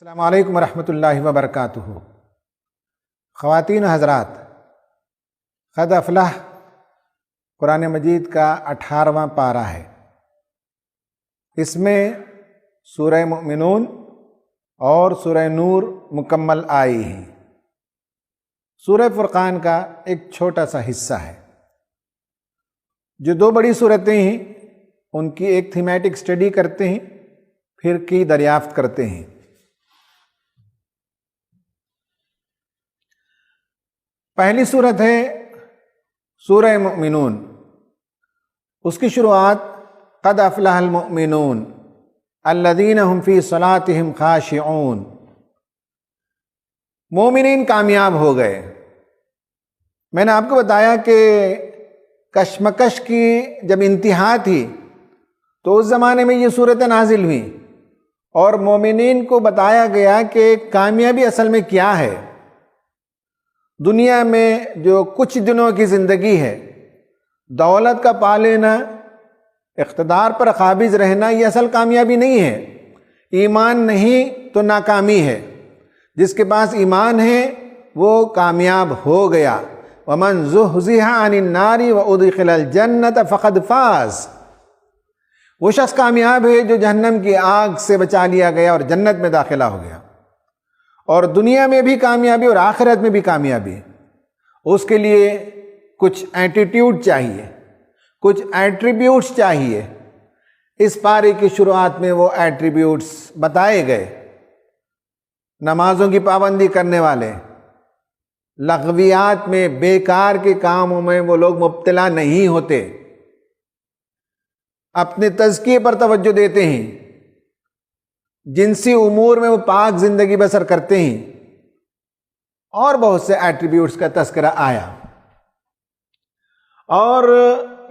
السلام علیکم ورحمۃ اللہ وبرکاتہ۔ خواتین و حضرات، قد افلح قرآن مجید کا 18واں پارہ ہے۔ اس میں سورہ مؤمنون اور سورہ نور مکمل آئی ہیں۔ سورہ فرقان کا ایک چھوٹا سا حصہ ہے۔ جو دو بڑی صورتیں ہیں ان کی ایک تھیمیٹک اسٹڈی کرتے ہیں، پھر کی دریافت کرتے ہیں۔ پہلی صورت ہے سورہ مؤمنون۔ اس کی شروعات قد افلح المؤمنون الذین هم فی صلاتهم خاشعون۔ مومنین کامیاب ہو گئے۔ میں نے آپ کو بتایا کہ کشمکش کی جب انتہا تھی تو اس زمانے میں یہ صورتیں نازل ہوئیں اور مومنین کو بتایا گیا کہ کامیابی اصل میں کیا ہے۔ دنیا میں جو کچھ دنوں کی زندگی ہے، دولت کا پا لینا، اقتدار پر قابض رہنا، یہ اصل کامیابی نہیں ہے۔ ایمان نہیں تو ناکامی ہے۔ جس کے پاس ایمان ہے وہ کامیاب ہو گیا۔ وَمَنْ زُحْزِحَ عَنِ النَّارِ وَأُدْخِلَ الْجَنَّةَ فَقَدْ فَازَ۔ وہ شخص کامیاب ہے جو جہنم کی آگ سے بچا لیا گیا اور جنت میں داخلہ ہو گیا۔ اور دنیا میں بھی کامیابی اور آخرت میں بھی کامیابی۔ اس کے لیے کچھ ایٹیٹیوڈ چاہیے، کچھ ایٹریبیوٹس چاہیے۔ اس پارے کی شروعات میں وہ ایٹریبیوٹس بتائے گئے۔ نمازوں کی پابندی کرنے والے، لغویات میں، بیکار کے کاموں میں وہ لوگ مبتلا نہیں ہوتے، اپنے تزکیے پر توجہ دیتے ہیں، جنسی امور میں وہ پاک زندگی بسر کرتے ہیں، اور بہت سے ایٹریبیوٹس کا تذکرہ آیا۔ اور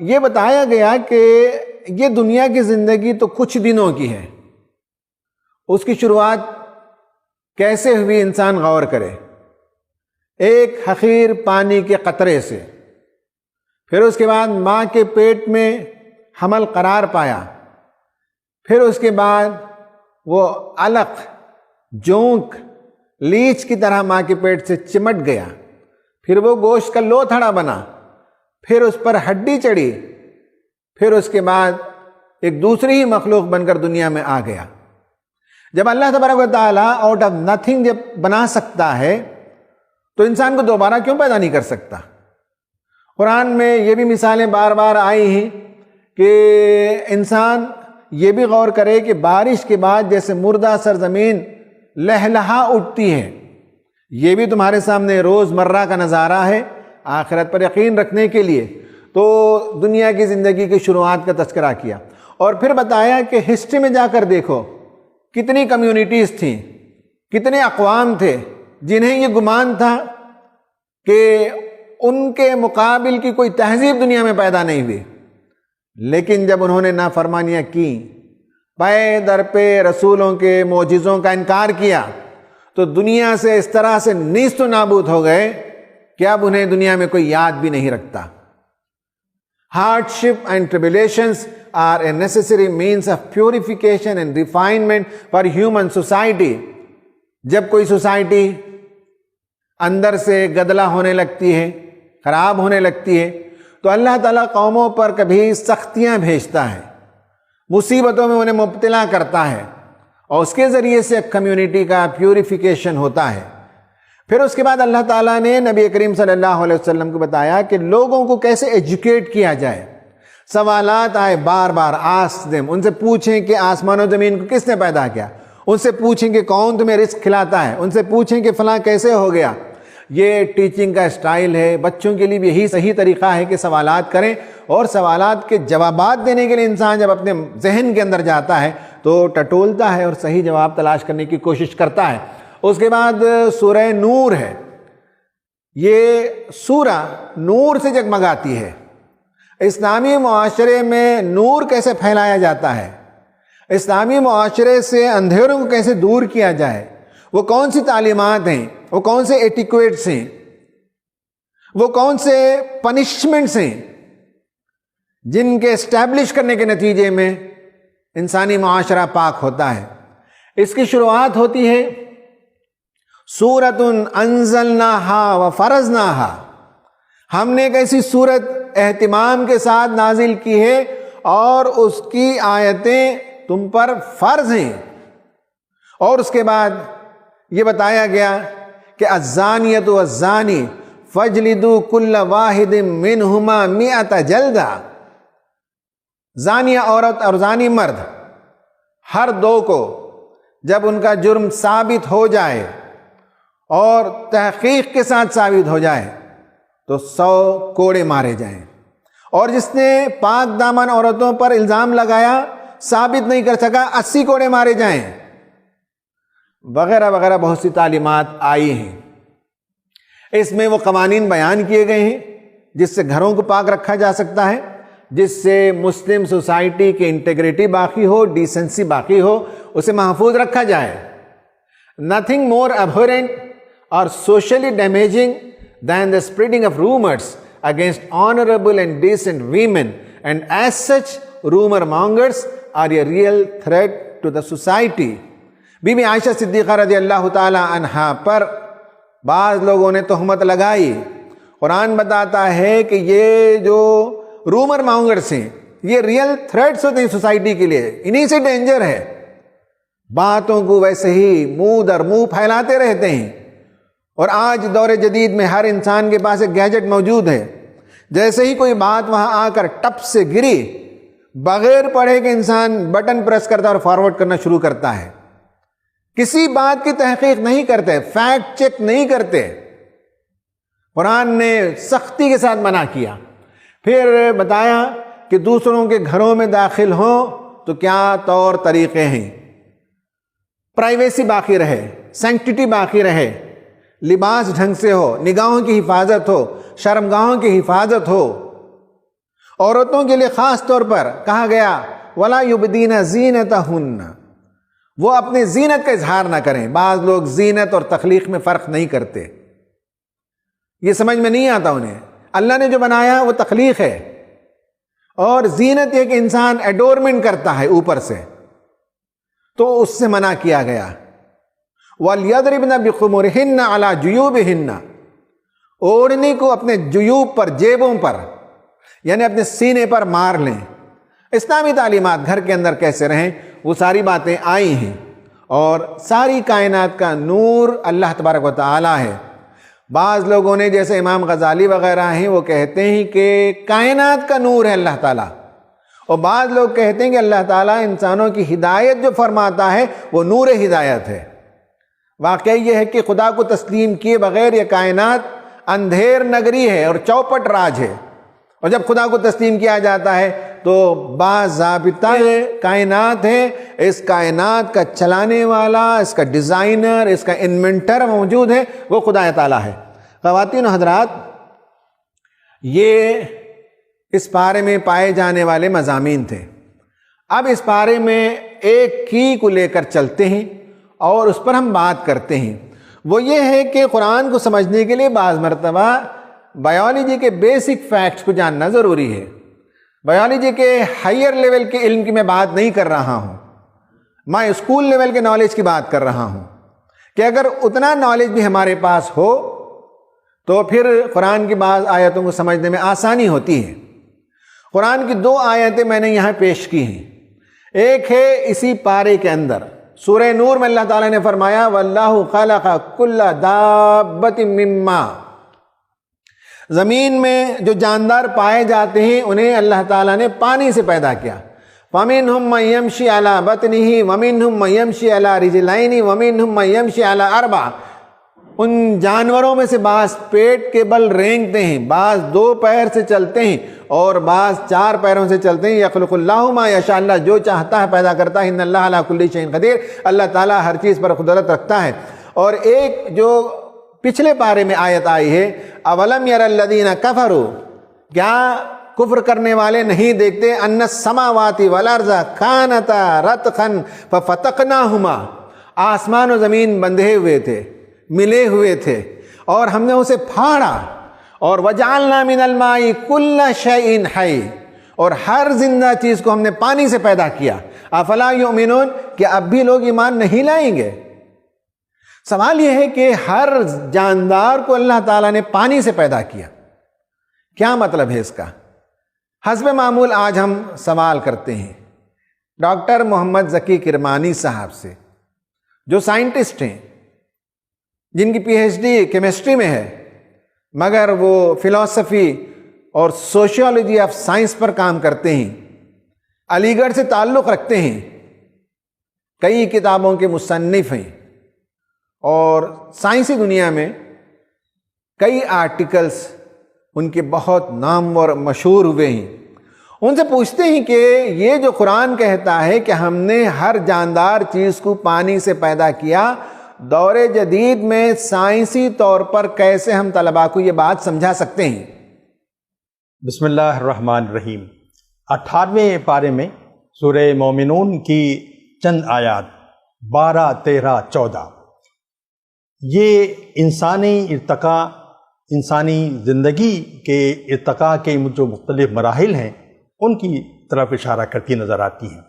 یہ بتایا گیا کہ یہ دنیا کی زندگی تو کچھ دنوں کی ہے۔ اس کی شروعات کیسے ہوئی انسان غور کرے۔ ایک حقیر پانی کے قطرے سے، پھر اس کے بعد ماں کے پیٹ میں حمل قرار پایا، پھر اس کے بعد وہ علق، جونک، لیچ کی طرح ماں کے پیٹ سے چمٹ گیا، پھر وہ گوشت کا لوتھڑا بنا، پھر اس پر ہڈی چڑھی، پھر اس کے بعد ایک دوسری ہی مخلوق بن کر دنیا میں آ گیا۔ جب اللہ تبارک و تعالیٰ آؤٹ آف نتھنگ جب بنا سکتا ہے تو انسان کو دوبارہ کیوں پیدا نہیں کر سکتا؟ قرآن میں یہ بھی مثالیں بار بار آئی ہیں کہ انسان یہ بھی غور کرے کہ بارش کے بعد جیسے مردہ سرزمین لہلہا اٹھتی ہے، یہ بھی تمہارے سامنے روز مرہ کا نظارہ ہے۔ آخرت پر یقین رکھنے کے لیے تو دنیا کی زندگی کی شروعات کا تذکرہ کیا، اور پھر بتایا کہ ہسٹری میں جا کر دیکھو کتنی کمیونٹیز تھیں، کتنے اقوام تھے جنہیں یہ گمان تھا کہ ان کے مقابل کی کوئی تہذیب دنیا میں پیدا نہیں ہوئی، لیکن جب انہوں نے نافرمانیاں کی، پے در پہ رسولوں کے معجزوں کا انکار کیا، تو دنیا سے اس طرح سے نیست و نابود ہو گئے کہ اب انہیں دنیا میں کوئی یاد بھی نہیں رکھتا۔ Hardship and tribulations are a necessary means of purification and refinement for human society۔ جب کوئی سوسائٹی اندر سے گدلا ہونے لگتی ہے، خراب ہونے لگتی ہے، تو اللہ تعالیٰ قوموں پر کبھی سختیاں بھیجتا ہے، مصیبتوں میں انہیں مبتلا کرتا ہے، اور اس کے ذریعے سے کمیونٹی کا پیوریفیکیشن ہوتا ہے۔ پھر اس کے بعد اللہ تعالیٰ نے نبی کریم صلی اللہ علیہ وسلم کو بتایا کہ لوگوں کو کیسے ایجوکیٹ کیا جائے۔ سوالات آئے بار بار، آسک دیم، ان سے پوچھیں کہ آسمان و زمین کو کس نے پیدا کیا، ان سے پوچھیں کہ کون تمہیں رزق کھلاتا ہے، ان سے پوچھیں کہ فلاں کیسے ہو گیا۔ یہ ٹیچنگ کا اسٹائل ہے۔ بچوں کے لیے بھی یہی صحیح طریقہ ہے کہ سوالات کریں، اور سوالات کے جوابات دینے کے لیے انسان جب اپنے ذہن کے اندر جاتا ہے تو ٹٹولتا ہے اور صحیح جواب تلاش کرنے کی کوشش کرتا ہے۔ اس کے بعد سورہ نور ہے۔ یہ سورہ نور سے جگمگاتی ہے۔ اسلامی معاشرے میں نور کیسے پھیلایا جاتا ہے، اسلامی معاشرے سے اندھیروں کو کیسے دور کیا جائے، وہ کون سی تعلیمات ہیں، وہ کون سے ایٹیکویٹس ہیں، وہ کون سے پنشمنٹس ہیں جن کے اسٹیبلش کرنے کے نتیجے میں انسانی معاشرہ پاک ہوتا ہے۔ اس کی شروعات ہوتی ہے سورۃ انزلناہا وفرضناہا، ہم نے ایک ایسی سورت اہتمام کے ساتھ نازل کی ہے اور اس کی آیتیں تم پر فرض ہیں۔ اور اس کے بعد یہ بتایا گیا کہ الزانیۃ والزانی فاجلدوا کل واحد منہما 100 جلدہ، زانیہ عورت اور زانی مرد ہر دو کو جب ان کا جرم ثابت ہو جائے اور تحقیق کے ساتھ ثابت ہو جائے تو 100 کوڑے مارے جائیں، اور جس نے پاک دامن عورتوں پر الزام لگایا ثابت نہیں کر سکا 80 کوڑے مارے جائیں، وغیرہ وغیرہ بہت سی تعلیمات آئی ہیں۔ اس میں وہ قوانین بیان کیے گئے ہیں جس سے گھروں کو پاک رکھا جا سکتا ہے، جس سے مسلم سوسائٹی کی انٹیگریٹی باقی ہو، ڈیسنسی باقی ہو، اسے محفوظ رکھا جائے۔ Nothing more abhorrent or socially damaging than the spreading of rumors against honorable and decent women, and as such rumor mongers are a real threat to the society۔ Bibi Ayesha Siddiqa رضی اللہ تعالی عنہا پر بعض لوگوں نے تہمت لگائی۔ قرآن بتاتا ہے کہ یہ جو رومر مانگرز ہیں یہ ریئل تھریٹس ہوتے ہیں سوسائٹی کے لیے، انہی سے ڈینجر ہے۔ باتوں کو ویسے ہی منہ در منہ پھیلاتے رہتے ہیں، اور آج دور جدید میں ہر انسان کے پاس ایک گیجٹ موجود ہے، جیسے ہی کوئی بات وہاں آ کر ٹپ سے گری، بغیر پڑھے کہ انسان بٹن پریس کرتا اور فارورڈ کرنا شروع کرتا ہے، کسی بات کی تحقیق نہیں کرتے، فیکٹ چیک نہیں کرتے۔ قرآن نے سختی کے ساتھ منع کیا، پھر بتایا کہ دوسروں کے گھروں میں داخل ہوں تو کیا طور طریقے ہیں، پرائیویسی باقی رہے، سینکٹیٹی باقی رہے، لباس ڈھنگ سے ہو، نگاہوں کی حفاظت ہو، شرمگاہوں کی حفاظت ہو۔ عورتوں کے لیے خاص طور پر کہا گیا وَلَا يُبْدِينَ زِينَتَهُنَّ، وہ اپنے زینت کا اظہار نہ کریں۔ بعض لوگ زینت اور تخلیق میں فرق نہیں کرتے، یہ سمجھ میں نہیں آتا انہیں۔ اللہ نے جو بنایا وہ تخلیق ہے، اور زینت یہ کہ انسان ایڈورمنٹ کرتا ہے اوپر سے، تو اس سے منع کیا گیا۔ وَلْيَضْرِبْنَ بِخُمُرِهِنَّ عَلَى جُيُوبِهِنَّ، اوڑھنے کو اپنے جیوب پر، جیبوں پر، یعنی اپنے سینے پر مار لیں۔ اسلامی تعلیمات گھر کے اندر کیسے رہیں وہ ساری باتیں آئی ہیں، اور ساری کائنات کا نور اللہ تبارک و تعالی ہے۔ بعض لوگوں نے جیسے امام غزالی وغیرہ ہیں وہ کہتے ہیں کہ کائنات کا نور ہے اللہ تعالیٰ، اور بعض لوگ کہتے ہیں کہ اللہ تعالیٰ انسانوں کی ہدایت جو فرماتا ہے وہ نور ہدایت ہے۔ واقعی یہ ہے کہ خدا کو تسلیم کیے بغیر یہ کائنات اندھیر نگری ہے اور چوپٹ راج ہے، اور جب خدا کو تسلیم کیا جاتا ہے تو باضابطہ کائنات ہے، اس کائنات کا چلانے والا، اس کا ڈیزائنر، اس کا انوینٹر موجود ہے، وہ خدا تعالیٰ ہے۔ خواتین و حضرات، یہ اس پارے میں پائے جانے والے مضامین تھے۔ اب اس پارے میں ایک کی کو لے کر چلتے ہیں اور اس پر ہم بات کرتے ہیں۔ وہ یہ ہے کہ قرآن کو سمجھنے کے لیے بعض مرتبہ بایولوجی کے بیسک فیکٹس کو جاننا ضروری ہے۔ بایولوجی کے ہائر لیول کے علم کی میں بات نہیں کر رہا ہوں، میں اسکول لیول کے نالج کی بات کر رہا ہوں، کہ اگر اتنا نالج بھی ہمارے پاس ہو تو پھر قرآن کی بعض آیتوں کو سمجھنے میں آسانی ہوتی ہے۔ قرآن کی 2 آیتیں میں نے یہاں پیش کی ہیں۔ ایک ہے اسی پارے کے اندر سورہ نور میں اللہ تعالیٰ نے فرمایا وَاللَّهُ خَلَقَ كُلَّ دَابَّةٍ مِّن مَّاءٍ، زمین میں جو جاندار پائے جاتے ہیں انہیں اللہ تعالیٰ نے پانی سے پیدا کیا۔ فَمِنْهُم مَّن يَمْشِي عَلَى بَطْنِهِ وَمِنْهُم مَّن يَمْشِي عَلَى رِجْلَيْنِ وَمِنْهُم مَّن يَمْشِي عَلَى 4۔ ان جانوروں میں سے بعض پیٹ کے بل رینگتے ہیں، بعض 2 پیر سے چلتے ہیں اور بعض 4 پیروں سے چلتے ہیں۔ یخلق اللہ ما یشاء، اللہ جو چاہتا ہے پیدا کرتا ہے۔ ان اللہ علی کل شیء قدیر، اللہ تعالیٰ ہر چیز پر قدرت رکھتا ہے۔ اور ایک جو پچھلے پارے میں آیت آئی ہے اولم یر الذین کفروا، کیا کفر کرنے والے نہیں دیکھتے ان السماوات والارض کانتا رتقا ففتقناہما، آسمان و زمین بندھے ہوئے تھے، ملے ہوئے تھے، اور ہم نے اسے پھاڑا، اور وجعلنا من الماء کل شیء حی، اور ہر زندہ چیز کو ہم نے پانی سے پیدا کیا۔ افلا یؤمنون، کہ اب بھی لوگ ایمان نہیں لائیں گے؟ سوال یہ ہے کہ ہر جاندار کو اللہ تعالیٰ نے پانی سے پیدا کیا، کیا مطلب ہے اس کا؟ حسب معمول آج ہم سوال کرتے ہیں ڈاکٹر محمد ذکی کرمانی صاحب سے، جو سائنٹسٹ ہیں، جن کی پی ایچ ڈی کیمسٹری میں ہے، مگر وہ فلسفی اور سوشیولوجی آف سائنس پر کام کرتے ہیں، علی گڑھ سے تعلق رکھتے ہیں، کئی کتابوں کے مصنف ہیں، اور سائنسی دنیا میں کئی آرٹیکلز ان کے بہت نامور مشہور ہوئے ہیں۔ ان سے پوچھتے ہیں کہ یہ جو قرآن کہتا ہے کہ ہم نے ہر جاندار چیز کو پانی سے پیدا کیا، دور جدید میں سائنسی طور پر کیسے ہم طلباء کو یہ بات سمجھا سکتے ہیں؟ بسم اللہ الرحمن الرحیم۔ 18ویں پارے میں سورہ مومنون کی چند آیات 12، 13، 14 یہ انسانی ارتقاء، انسانی زندگی کے ارتقاء کے جو مختلف مراحل ہیں ان کی طرف اشارہ کرتی نظر آتی ہیں۔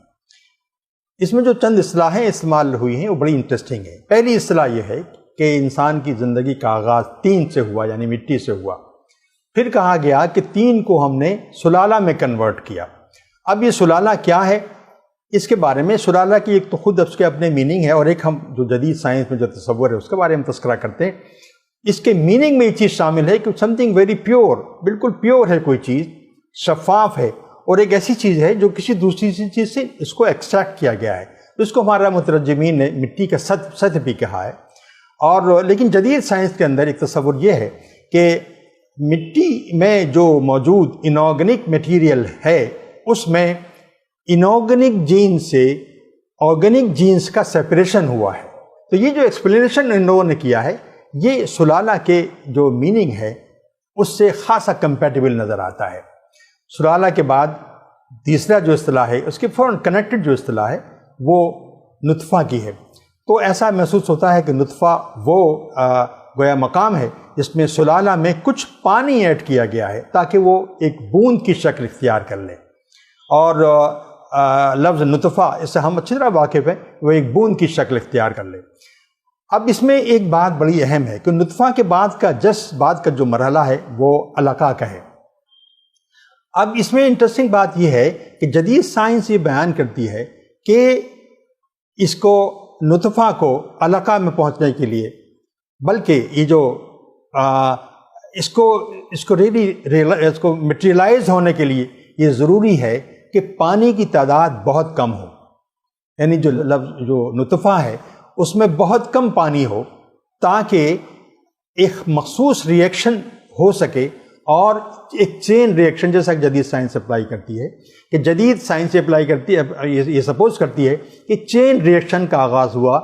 اس میں جو چند اصطلاحیں استعمال ہوئی ہیں وہ بڑی انٹرسٹنگ ہیں۔ پہلی اصطلاح یہ ہے کہ انسان کی زندگی کا آغاز طین سے ہوا، یعنی مٹی سے ہوا۔ پھر کہا گیا کہ طین کو ہم نے سلالہ میں کنورٹ کیا۔ اب یہ سلالہ کیا ہے، اس کے بارے میں سلالہ کی ایک تو خود اس کے اپنے میننگ ہے، اور ایک ہم جو جدید سائنس میں جو تصور ہے اس کے بارے میں تذکرہ کرتے ہیں۔ اس کے میننگ میں یہ چیز شامل ہے کہ سم تھنگ ویری پیور، بالکل پیور ہے کوئی چیز، شفاف ہے، اور ایک ایسی چیز ہے جو کسی دوسری چیز سے اس کو ایکسٹریکٹ کیا گیا ہے۔ تو اس کو ہمارا مترجمین نے مٹی کا سطح بھی کہا ہے۔ اور لیکن جدید سائنس کے اندر ایک تصور یہ ہے کہ مٹی میں جو موجود انارگینک میٹیریل ہے اس میں انارگینک جین سے آرگینک جینز کا سیپریشن ہوا ہے۔ تو یہ جو ایکسپلینیشن ان لوگوں نے کیا ہے، یہ سلالہ کے جو میننگ ہے اس سے خاصا کمپیٹیبل نظر آتا ہے۔ سلالہ کے بعد تیسرا جو اصطلاح ہے، اس کے فوراً کنیکٹڈ جو اصطلاح ہے وہ نطفہ کی ہے۔ تو ایسا محسوس ہوتا ہے کہ نطفہ وہ گویا مقام ہے جس میں سلالہ میں کچھ پانی ایڈ کیا گیا ہے تاکہ وہ ایک بوند کی شکل اختیار کر لے، اور لفظ نطفہ اس سے ہم اچھی طرح واقف ہیں، وہ ایک بوند کی شکل اختیار کر لے۔ اب اس میں ایک بات بڑی اہم ہے کہ نطفہ کے بعد کا جو مرحلہ ہے وہ علقہ کا ہے۔ اب اس میں انٹرسٹنگ بات یہ ہے کہ جدید سائنس یہ بیان کرتی ہے کہ اس کو نطفہ کو علقہ میں پہنچنے کے لیے، بلکہ یہ جو اس کو میٹریلائز ہونے کے لیے یہ ضروری ہے کہ پانی کی تعداد بہت کم ہو، یعنی جو نطفہ ہے اس میں بہت کم پانی ہو تاکہ ایک مخصوص ریئیکشن ہو سکے، اور ایک چین ریئیکشن جیسا جدید سائنس اپلائی کرتی ہے کہ جدید سائنس اپلائی کرتی ہے، یہ سپوز کرتی ہے کہ چین ریئیکشن کا آغاز ہوا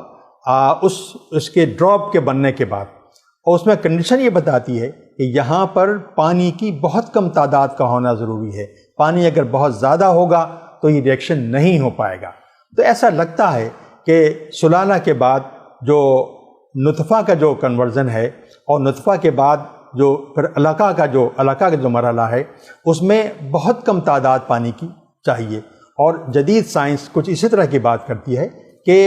اس کے ڈراپ کے بننے کے بعد، اور اس میں کنڈیشن یہ بتاتی ہے کہ یہاں پر پانی کی بہت کم تعداد کا ہونا ضروری ہے۔ پانی اگر بہت زیادہ ہوگا تو یہ ریئیکشن نہیں ہو پائے گا۔ تو ایسا لگتا ہے کہ سلالہ کے بعد جو نطفہ کا جو کنورژن ہے، اور نطفہ کے بعد جو پھر علقہ کا جو مرحلہ ہے، اس میں بہت کم تعداد پانی کی چاہیے۔ اور جدید سائنس کچھ اسی طرح کی بات کرتی ہے کہ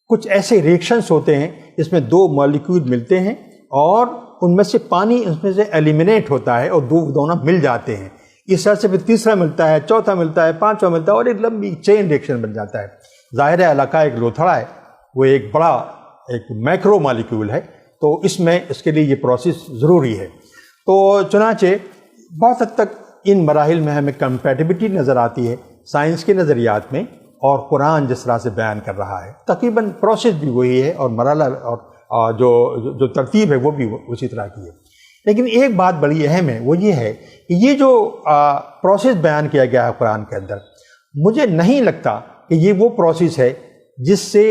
کچھ ایسے ریئیکشنز ہوتے ہیں جس میں دو مالیکول ملتے ہیں اور ان میں سے پانی اس میں سے ایلیمنیٹ ہوتا ہے اور دونوں مل جاتے ہیں۔ اس طرح سے پھر تیسرا ملتا ہے، چوتھا ملتا ہے، پانچواں ملتا ہے، اور ایک لمبی چین ریئیکشن بن جاتا ہے۔ ظاہر ہے علقہ ایک لوتھڑا ہے، وہ ایک بڑا ایک میکرو مالیکول ہے، تو اس میں اس کے لیے یہ پروسیس ضروری ہے۔ تو چنانچہ بہت حد تک ان مراحل میں ہمیں کمپیٹیبلٹی نظر آتی ہے سائنس کے نظریات میں، اور قرآن جس طرح سے بیان کر رہا ہے تقریباً پروسیس بھی وہی ہے، اور مرحلہ اور جو ترتیب ہے وہ بھی اسی طرح کی ہے۔ لیکن ایک بات بڑی اہم ہے، وہ یہ ہے کہ یہ جو پروسیس بیان کیا گیا ہے قرآن کے اندر، مجھے نہیں لگتا کہ یہ وہ پروسیس ہے جس سے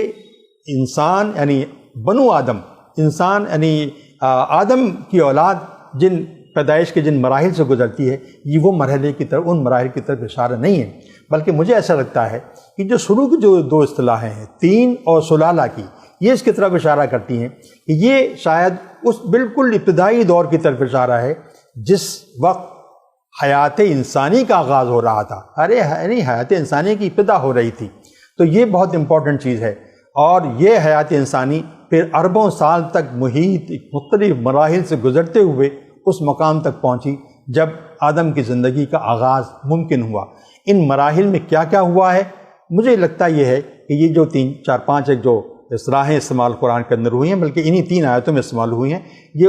انسان یعنی بنو آدم، انسان یعنی آدم کی اولاد جن پیدائش کے جن مراحل سے گزرتی ہے، یہ وہ مرحلے کی طرف، ان مراحل کی طرف اشارہ نہیں ہے، بلکہ مجھے ایسا لگتا ہے کہ جو شروع کی جو دو اصطلاحیں ہیں طین اور سلالہ کی، یہ اس کی طرف اشارہ کرتی ہیں کہ یہ شاید اس بالکل ابتدائی دور کی طرف اشارہ ہے جس وقت حیات انسانی کا آغاز ہو رہا تھا، یعنی حیات انسانی کی ابتدا ہو رہی تھی۔ تو یہ بہت امپورٹنٹ چیز ہے، اور یہ حیات انسانی پھر اربوں سال تک محیط مختلف مراحل سے گزرتے ہوئے اس مقام تک پہنچی جب آدم کی زندگی کا آغاز ممکن ہوا۔ ان مراحل میں کیا کیا ہوا ہے؟ مجھے لگتا یہ ہے کہ یہ جو 3 4 5 ایک جو اصطلاحیں استعمال قرآن کے اندر ہوئی ہیں، بلکہ انہی 3 آیتوں میں استعمال ہوئی ہیں، یہ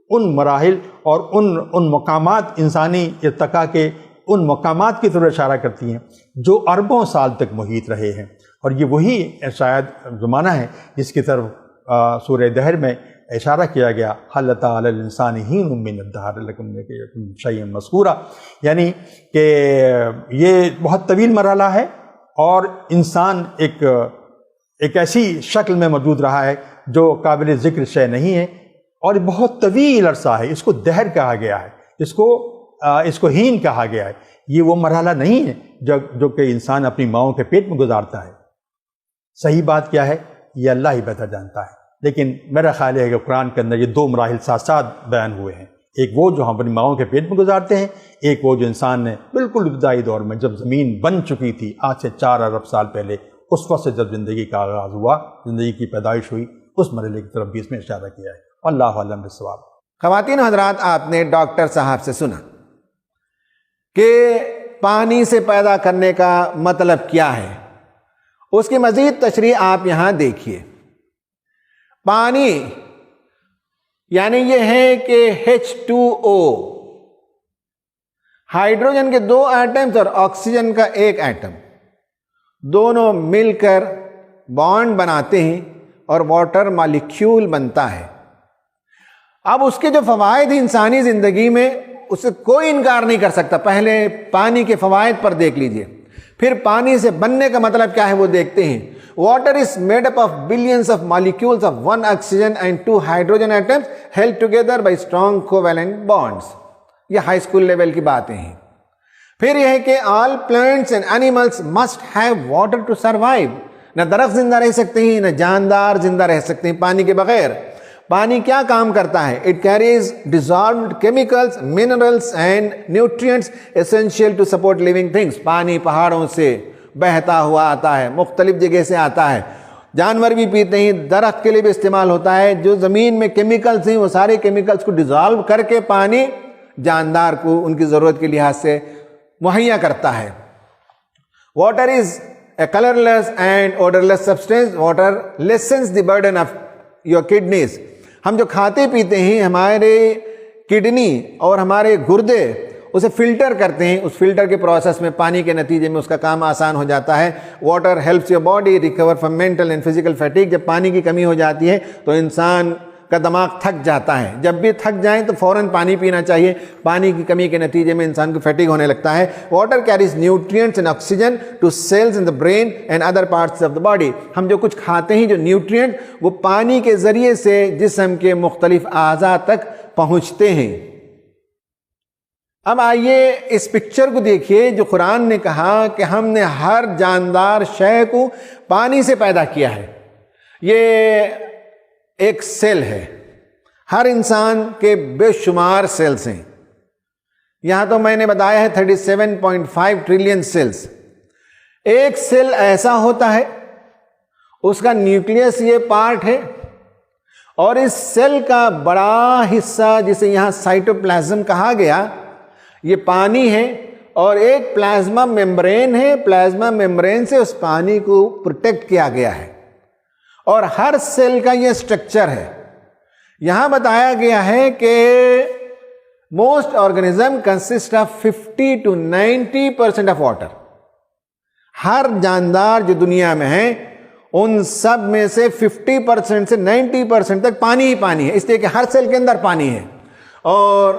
ان مراحل اور ان مقامات انسانی ارتقاء کے ان مقامات کی طرف اشارہ کرتی ہیں جو اربوں سال تک محیط رہے ہیں، اور یہ وہی شاید زمانہ ہے جس کی طرف سورہ دہر میں اشارہ کیا گیا، حل اتیٰ علی الانسان حین من الدہر لم یکن شیئا مذکورا، یعنی کہ یہ بہت طویل مرحلہ ہے اور انسان ایک ایسی شکل میں موجود رہا ہے جو قابل ذکر شے نہیں ہے، اور بہت طویل عرصہ ہے۔ اس کو دہر کہا گیا ہے، اس کو ہین کہا گیا ہے۔ یہ وہ مرحلہ نہیں ہے جو کہ انسان اپنی ماؤں کے پیٹ میں گزارتا ہے۔ صحیح بات کیا ہے یہ اللہ ہی بہتر جانتا ہے، لیکن میرا خیال ہے کہ قرآن کے اندر یہ 2 مراحل ساتھ ساتھ بیان ہوئے ہیں، ایک وہ جو ہم اپنی ماؤں کے پیٹ میں گزارتے ہیں، ایک وہ جو انسان نے بالکل ابتدائی دور میں جب زمین بن چکی تھی آج سے 4 ارب سال پہلے، اس وقت سے جب زندگی کا آغاز ہوا، زندگی کی پیدائش ہوئی، اس مرحلے کی طرف بھی اس میں اشارہ کیا ہے۔ اللہ اعلم بالصواب۔ خواتین و حضرات، آپ نے ڈاکٹر صاحب سے سنا کہ پانی سے پیدا کرنے کا مطلب کیا ہے، اس کی مزید تشریح آپ یہاں دیکھیے۔ پانی یعنی یہ ہے کہ H2O، ہائیڈروجن کے 2 ایٹمز اور آکسیجن کا 1 ایٹم، دونوں مل کر بانڈ بناتے ہیں اور واٹر مالیکیول بنتا ہے۔ اب اس کے جو فوائد ہیں انسانی زندگی میں، اسے کوئی انکار نہیں کر سکتا۔ پہلے پانی کے فوائد پر دیکھ لیجئے، پھر پانی سے بننے کا مطلب کیا ہے وہ دیکھتے ہیں۔ Water is made up of billions of molecules of 1 oxygen and 2 hydrogen atoms held together by strong covalent bonds. یہ ہائی اسکول لیول کی باتیں ہیں۔ پھر یہ ہے کہ all plants and animals must have water to survive, نہ درخت زندہ رہ سکتے ہیں نہ جاندار زندہ رہ سکتے ہیں پانی کے بغیر۔ پانی کیا کام کرتا ہے؟ It carries dissolved chemicals, minerals and nutrients essential to support living things. پانی پہاڑوں سے بہتا ہوا آتا ہے، مختلف جگہ سے آتا ہے، جانور بھی پیتے ہیں، درخت کے لیے بھی استعمال ہوتا ہے۔ جو زمین میں کیمیکلز ہیں وہ سارے کیمیکلز کو ڈیزالو کر کے پانی جاندار کو ان کی ضرورت کے لحاظ سے مہیا کرتا ہے۔ Water is a colourless and odourless substance. Water lessens the burden of your kidneys. ہم جو کھاتے پیتے ہیں، ہمارے کڈنی اور ہمارے گردے اسے فلٹر کرتے ہیں، اس فلٹر کے پروسیس میں پانی کے نتیجے میں اس کا کام آسان ہو جاتا ہے۔ Water helps your body recover from mental and physical fatigue. جب پانی کی کمی ہو جاتی ہے تو انسان کا دماغ تھک جاتا ہے، جب بھی تھک جائیں تو فوراً پانی پینا چاہیے۔ پانی کی کمی کے نتیجے میں انسان کو فیٹیگ ہونے لگتا ہے۔ Water carries nutrients and oxygen to cells in the brain and other parts of the body. ہم جو کچھ کھاتے ہیں، جو نیوٹرینٹ، وہ پانی کے ذریعے سے جسم کے مختلف اعضاء تک پہنچتے ہیں۔ اب آئیے اس پکچر کو دیکھیے جو قرآن نے کہا کہ ہم نے ہر جاندار شے کو پانی سے پیدا کیا ہے۔ یہ ایک سیل ہے، ہر انسان کے بے شمار سیلز ہیں۔ یہاں تو میں نے بتایا ہے 37.5 ٹریلین سیلز۔ ایک سیل ایسا ہوتا ہے، اس کا نیوکلیس یہ پارٹ ہے، اور اس سیل کا بڑا حصہ جسے یہاں سائٹوپلازم کہا گیا، یہ پانی ہے، اور ایک پلازما میمبرین ہے۔ پلازما میمبرین سے اس پانی کو پروٹیکٹ کیا گیا ہے، اور ہر سیل کا یہ سٹرکچر ہے۔ یہاں بتایا گیا ہے کہ most organism consist of 50 to 90% of water. ہر جاندار جو دنیا میں ہے ان سب میں سے 50% سے 90% تک پانی ہی پانی ہے، اس لیے کہ ہر سیل کے اندر پانی ہے۔ اور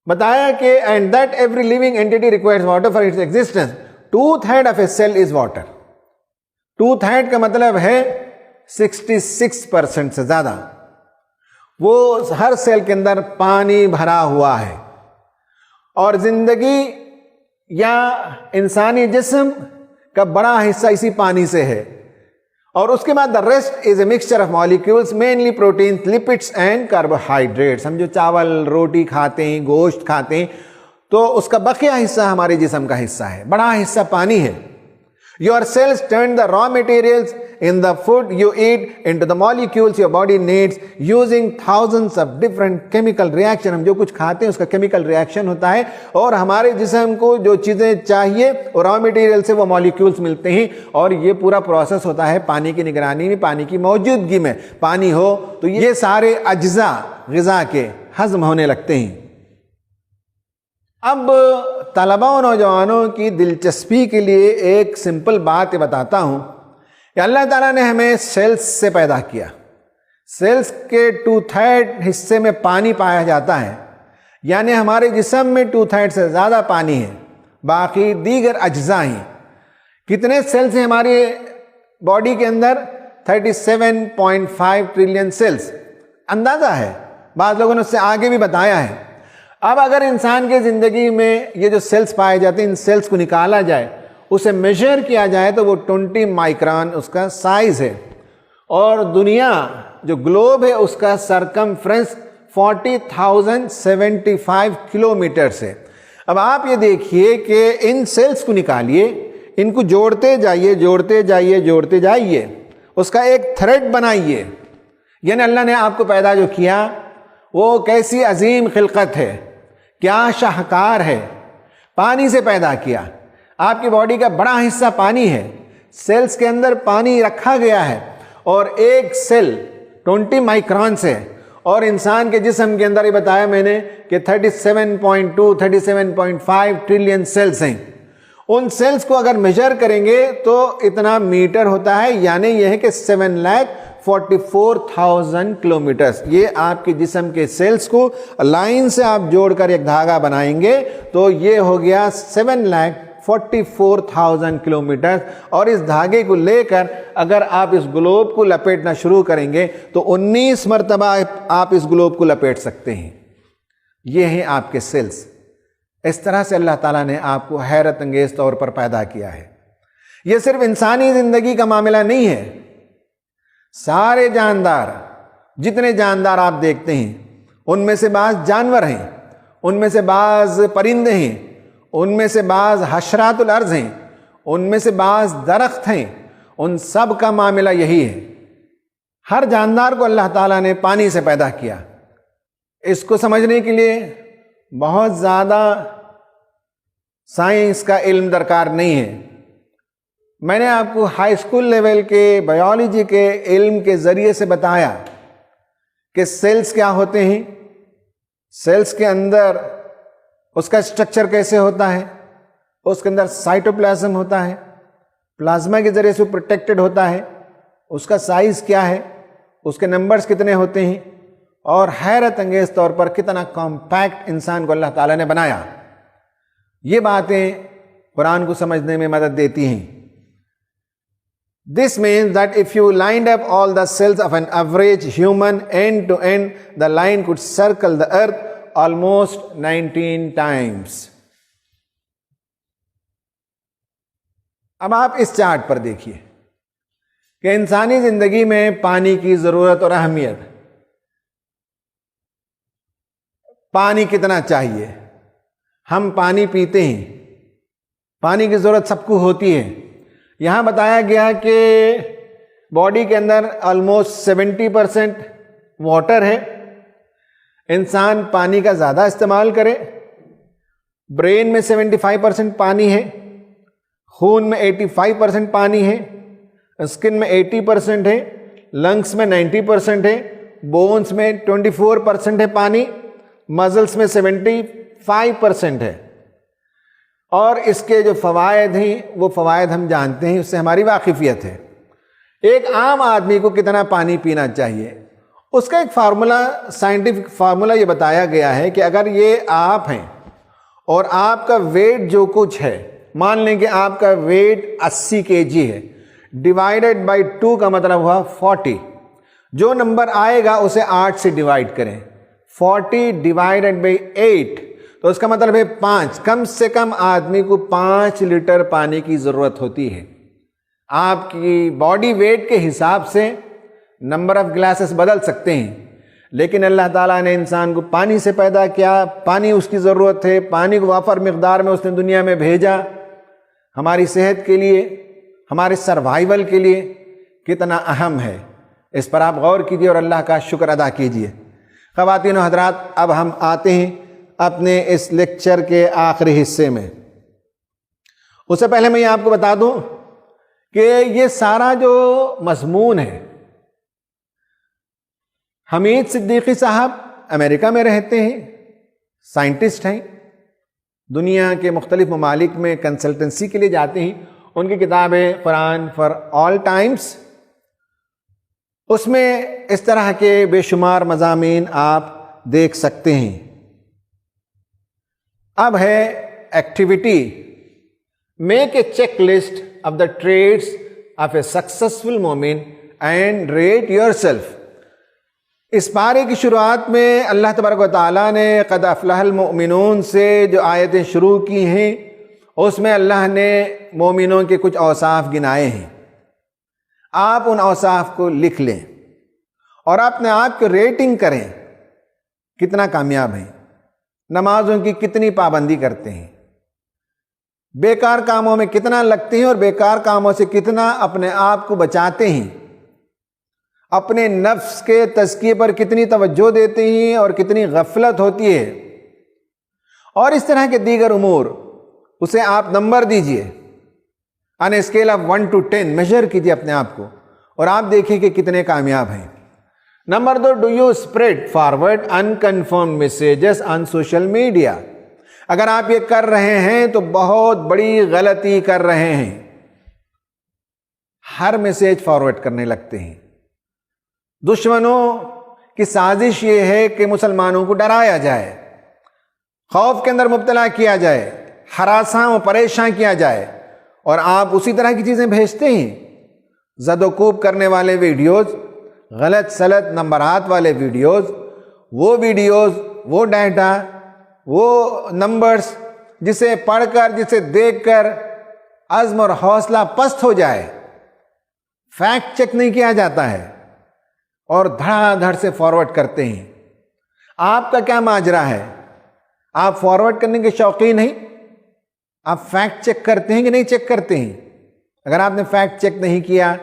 بتایا کہ and that every living entity requires water for its existence. 2/3 of a cell is water. 2/3 کا مطلب ہے 66% سے زیادہ، وہ ہر سیل کے اندر پانی بھرا ہوا ہے۔ اور زندگی یا انسانی جسم کا بڑا حصہ اسی پانی سے ہے۔ اور اس کے بعد the rest is a mixture of molecules, mainly proteins, lipids and carbohydrates۔ ہم جو چاول، روٹی کھاتے ہیں، گوشت کھاتے ہیں، تو اس کا بقیہ حصہ ہمارے جسم کا حصہ ہے، بڑا حصہ پانی ہے۔ Your cells turn the raw materials in the food you eat into the molecules your body needs using thousands of different chemical reaction. ہم جو کچھ کھاتے ہیں اس کا chemical reaction ہوتا ہے اور ہمارے جسم کو جو چیزیں چاہیے وہ raw material سے وہ molecules ملتے ہیں اور یہ پورا پروسیس ہوتا ہے پانی کی نگرانی میں، پانی کی موجودگی میں. پانی ہو تو یہ سارے اجزاء غذا کے ہضم ہونے لگتے ہیں. اب طلباء و نوجوانوں کی دلچسپی کے لیے ایک سمپل بات بتاتا ہوں کہ اللہ تعالیٰ نے ہمیں سیلز سے پیدا کیا. سیلز کے 2/3 حصے میں پانی پایا جاتا ہے، یعنی ہمارے جسم میں 2/3 سے زیادہ پانی ہے، باقی دیگر اجزاء ہیں. کتنے سیلز ہیں ہماری باڈی کے اندر؟ 37.5 ٹریلین سیلز. اندازہ ہے، بعض لوگوں نے اس سے آگے بھی بتایا ہے. اب اگر انسان کے زندگی میں یہ جو سیلز پائے جاتے ہیں ان سیلز کو نکالا جائے، اسے میجر کیا جائے تو وہ 20 مائکرون اس کا سائز ہے، اور دنیا جو گلوب ہے اس کا سرکمفرنس 40,075 کلومیٹرز ہے. اب آپ یہ دیکھیے کہ ان سیلز کو نکالیے، ان کو جوڑتے جائیے جوڑتے جائیے جوڑتے جائیے، اس کا ایک تھریڈ بنائیے. یعنی اللہ نے آپ کو پیدا جو کیا وہ کیسی عظیم خلقت ہے، کیا شاہکار ہے. پانی سے پیدا کیا، آپ کی باڈی کا بڑا حصہ پانی ہے، سیلز کے اندر پانی رکھا گیا ہے اور ایک سیل 20 مائکرون سے، اور انسان کے جسم کے اندر یہ بتایا میں نے کہ 37.5 ٹریلین سیلز ہیں. ان سیلز کو اگر میجر کریں گے تو اتنا میٹر ہوتا ہے، یعنی یہ ہے کہ 7,44,000 کلومیٹرز. یہ آپ کے جسم کے سیلز کو لائن سے آپ جوڑ کر ایک دھاگا بنائیں گے تو یہ ہو گیا 7,44,000 کلومیٹرز. اور اس دھاگے کو لے کر اگر آپ اس گلوب کو لپیٹنا شروع کریں گے تو 19 مرتبہ آپ اس گلوب کو لپیٹ سکتے ہیں. یہ ہیں آپ کے سیلز. اس طرح سے اللہ تعالیٰ نے آپ کو حیرت انگیز طور پر پیدا کیا ہے. یہ صرف انسانی زندگی کا معاملہ نہیں ہے، سارے جاندار، جتنے جاندار آپ دیکھتے ہیں ان میں سے بعض جانور ہیں، ان میں سے بعض پرندے ہیں، ان میں سے بعض حشرات الارض ہیں، ان میں سے بعض درخت ہیں، ان سب کا معاملہ یہی ہے. ہر جاندار کو اللہ تعالیٰ نے پانی سے پیدا کیا. اس کو سمجھنے کے لیے بہت زیادہ سائنس کا علم درکار نہیں ہے. میں نے آپ کو ہائی اسکول لیول کے بایولوجی کے علم کے ذریعے سے بتایا کہ سیلز کیا ہوتے ہیں، سیلز کے اندر اس کا اسٹرکچر کیسے ہوتا ہے. اس کے اندر سائٹوپلازم ہوتا ہے، پلازما کے ذریعے سے پروٹیکٹڈ ہوتا ہے. اس کا سائز کیا ہے، اس کے نمبرز کتنے ہوتے ہیں، اور حیرت انگیز طور پر کتنا کمپیکٹ انسان کو اللہ تعالیٰ نے بنایا. یہ باتیں قرآن کو سمجھنے میں مدد دیتی ہیں. This means that if you lined up all the cells of an average human end to end, the line could circle the earth almost 19 times. اب آپ اس چارٹ پر دیکھیے کہ انسانی زندگی میں پانی کی ضرورت اور اہمیت. پانی کتنا چاہیے؟ ہم پانی پیتے ہیں، پانی کی ضرورت سب کو ہوتی ہے. یہاں بتایا گیا کہ باڈی کے اندر آلموسٹ 70% واٹر ہے. انسان پانی کا زیادہ استعمال کرے. برین میں 75% پانی ہے، خون میں 85% پانی ہے، اسکن میں 80% ہے، لنگس میں 90% ہے، بونس میں 24% ہے پانی، مزلس میں 75% ہے. اور اس کے جو فوائد ہیں وہ فوائد ہم جانتے ہیں، اس سے ہماری واقفیت ہے. ایک عام آدمی کو کتنا پانی پینا چاہیے، اس کا ایک فارمولا، سائنٹیفک فارمولا یہ بتایا گیا ہے کہ اگر یہ آپ ہیں اور آپ کا ویٹ جو کچھ ہے، مان لیں کہ آپ کا ویٹ 80 kg ہے، ڈیوائیڈڈ بائی 2 کا مطلب ہوا 40. جو نمبر آئے گا اسے 8 سے ڈیوائیڈ کریں. 40 ڈیوائیڈڈ بائی 8 تو اس کا مطلب ہے 5. کم سے کم آدمی کو 5 لیٹر پانی کی ضرورت ہوتی ہے. آپ کی باڈی ویٹ کے حساب سے نمبر آف گلاسز بدل سکتے ہیں، لیکن اللہ تعالیٰ نے انسان کو پانی سے پیدا کیا. پانی اس کی ضرورت ہے، پانی کو وافر مقدار میں اس نے دنیا میں بھیجا ہماری صحت کے لیے. ہمارے سروائیول کے لیے کتنا اہم ہے، اس پر آپ غور کیجئے اور اللہ کا شکر ادا کیجئے۔ خواتین و حضرات، اب ہم آتے ہیں اپنے اس لیکچر کے آخری حصے میں۔ اس سے پہلے میں یہ آپ کو بتا دوں کہ یہ سارا جو مضمون ہے، حمید صدیقی صاحب امریکہ میں رہتے ہیں، سائنٹسٹ ہیں، دنیا کے مختلف ممالک میں کنسلٹنسی کے لیے جاتے ہیں۔ ان کی کتاب ہے قرآن فار آل ٹائمز، اس میں اس طرح کے بے شمار مضامین آپ دیکھ سکتے ہیں۔ اب ہے activity, make a check list of the traits of a successful مومن اینڈ ریٹ یور سیلف۔ اس پارے کی شروعات میں اللہ تبارک و تعالیٰ نے قد افلح المؤمنون سے جو آیتیں شروع کی ہیں، اس میں اللہ نے مومنوں کے کچھ اوصاف گنائے ہیں۔ آپ ان اوصاف کو لکھ لیں اور اپنے آپ کی ریٹنگ کریں، کتنا کامیاب ہیں، نمازوں کی کتنی پابندی کرتے ہیں، بیکار کاموں میں کتنا لگتے ہیں اور بیکار کاموں سے کتنا اپنے آپ کو بچاتے ہیں، اپنے نفس کے تزکیے پر کتنی توجہ دیتے ہیں اور کتنی غفلت ہوتی ہے، اور اس طرح کے دیگر امور، اسے آپ نمبر دیجئے on a scale of 1 to 10، measure کیجئے اپنے آپ کو اور آپ دیکھیں کہ کتنے کامیاب ہیں۔ Number 2، do you spread forward unconfirmed messages on social media? اگر آپ یہ کر رہے ہیں تو بہت بڑی غلطی کر رہے ہیں۔ ہر میسیج فارورڈ کرنے لگتے ہیں۔ دشمنوں کی سازش یہ ہے کہ مسلمانوں کو ڈرایا جائے، خوف کے اندر مبتلا کیا جائے، ہراساں و پریشان کیا جائے، اور آپ اسی طرح کی چیزیں بھیجتے ہیں۔ زد و کوب کرنے والے ویڈیوز، غلط سلط نمبرات والے ویڈیوز، وہ ڈیٹا، وہ نمبرز جسے پڑھ کر، جسے دیکھ کر عزم اور حوصلہ پست ہو جائے، فیکٹ چیک نہیں کیا جاتا ہے اور دھڑا دھڑ سے فارورڈ کرتے ہیں۔ آپ کا کیا ماجرا ہے؟ آپ فارورڈ کرنے کے شوقین ہیں؟ آپ فیکٹ چیک کرتے ہیں کہ نہیں چیک کرتے ہیں؟ اگر آپ نے فیکٹ چیک نہیں کیا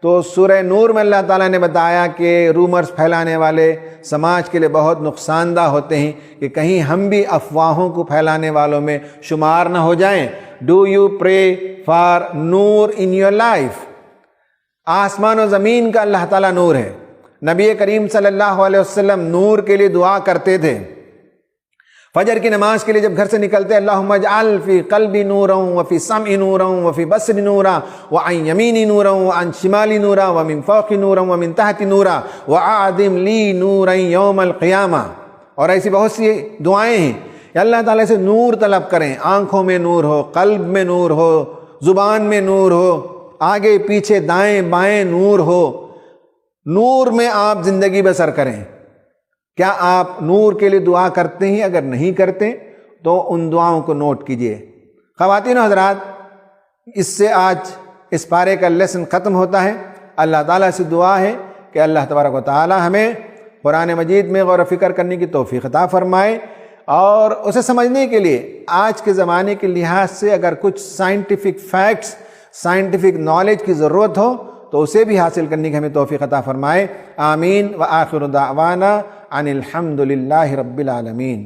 تو سورہ نور میں اللہ تعالیٰ نے بتایا کہ رومرز پھیلانے والے سماج کے لیے بہت نقصان دہ ہوتے ہیں، کہ کہیں ہم بھی افواہوں کو پھیلانے والوں میں شمار نہ ہو جائیں۔ Do you pray for Noor in your life? آسمان و زمین کا اللہ تعالیٰ نور ہے۔ نبی کریم صلی اللہ علیہ وسلم نور کے لیے دعا کرتے تھے۔ فجر کی نماز کے لیے جب گھر سے نکلتے، اللہم اجعل فی قلبی نورا وفی سمعی نورا وفی بصری نورا وعن یمینی نورا وعن شمالی نورا ومن فوقی نورا ومن تحتی نورا واعظم لی نورا یوم القیامہ، اور ایسی بہت سی دعائیں ہیں کہ اللہ تعالیٰ سے نور طلب کریں۔ آنکھوں میں نور ہو، قلب میں نور ہو، زبان میں نور ہو، آگے پیچھے دائیں بائیں نور ہو، نور میں آپ زندگی بسر کریں۔ کیا آپ نور کے لیے دعا کرتے ہیں؟ اگر نہیں کرتے تو ان دعاؤں کو نوٹ کیجئے۔ خواتین و حضرات، اس سے آج اس پارے کا لیسن ختم ہوتا ہے۔ اللہ تعالیٰ سے دعا ہے کہ اللہ تبارک و تعالیٰ ہمیں قرآن مجید میں غور و فکر کرنے کی توفیق عطا فرمائے، اور اسے سمجھنے کے لیے آج کے زمانے کے لحاظ سے اگر کچھ سائنٹیفک فیکٹس، سائنٹیفک نالج کی ضرورت ہو تو اسے بھی حاصل کرنے کی ہمیں توفیق عطا فرمائے۔ آمین۔ وآخر دعوانا ان الحمد للہ رب العالمین۔